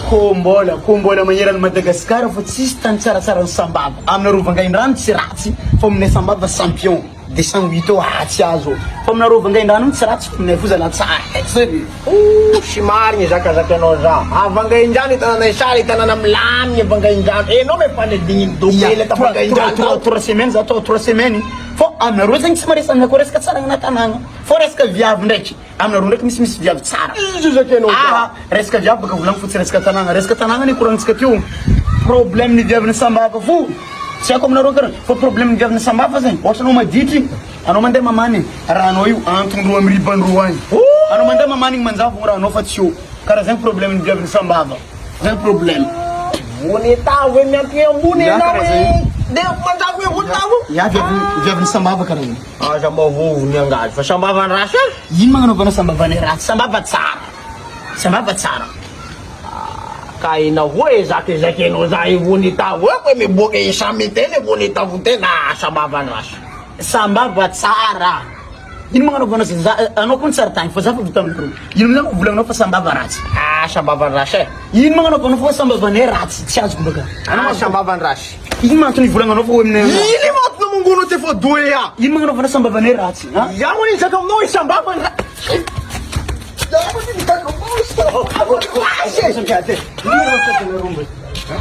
Kombola maneran'ny Madagasikara fa tsisy tany tsaratsara ny Sambava. Amina Rovangaindrano tsy ratsy fa aminay Sambava champion de 108 ao ratsy azo. Fa amina Rovangaindrano tsy ratsy fa aminay fozana tsara. Sy marigny zakazakanao za. Avangaindrano hitananay sara hitanana milamigny Avangaindrano. Enao me fanedigny dobela ta Avangaindrano. 3 semaines za 3 semaines. Fô amina rô zegny tsy maresana na koa resaka tsara agna tanagna. Fô resaka viavy ndraiky. Amina rô ndraiky misy viavy tsara. Izy zakanao za. Resaka viavy baka volagny fotsy resaka tanagna. Resaka tanagna ny korantsika teo. Problème ny viavy ny Sambava fo. Tsy haiko aminareo kara. Fô problème ny viavy ny Sambava zegny. Ohatra anao maditry. Anao mandeha mamany. Rahanao io antony roa amin'ny riban-droa agny. Anao mandeha mamany manjavo rahanao fa tsy io. Kara zegny problème ny viavy ny Sambava. Zegny problème. Bonita hoe miantony ambony enao e. De manjavo hoe bonitavo. Ya viavy ny Sambava kara zegny. Aza mavovo ny angazy fa Sambava ny rasy. Ino magnanaovanao Sambava ny ratsy? Sambava tsara. Sambava tsara. Ka ina hoe zakenao za i bonitavo hoe miboaka isamy tena bonitavo tena Sambava ny rasy. Sambava tsara. Ino magnanaovanao anao koa tsara tany fa za fa vita amin'ireo. Ino mina volagnao fa Sambava ratsy? Sambava ny rasy. Ino magnanaovanao fa Sambava ny ratsy? Tsy azoko baka. Sambava ny rasy. Ino magnantony volagnanao fa hoe aminay. Iny matona mongono te fo doe ya. Ino magnanaovanao Sambava ny ratsy? Yaho ni zaka aminao i Sambava ny rasy.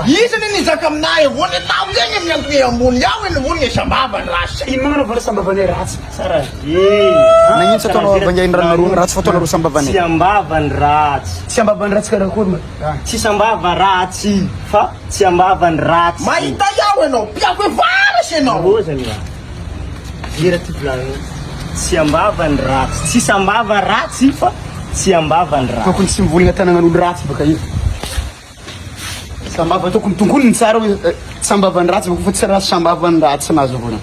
Isa ni zaka aminay bonitavo zegny miantony ambony yaho iny vony Sambava ny rasy. Ino magnanaovanao Sambava ny ratsy? Tsara. Nagnino sa ataonao Avangaindrano ratsy fa ataonao Sambava ny. Sambava ny ratsy. Sambava ny ratsy karakory ma? Tsy Sambava ratsy fa Sambava ny ratsy. Mahita yaho enao piako e varasy enao. Rozany ra. Gira ty volagny. Sambava ny ratsy. Tsy Sambava ratsy fa Sambava ny ratsy. Tokony tsy mivolagna tananan'olo ratsy baka io. Sambava tokony tongolony tsara hoe Sambava ny ratsy baka fa tsy raha Sambava ny ratsy nazo vola.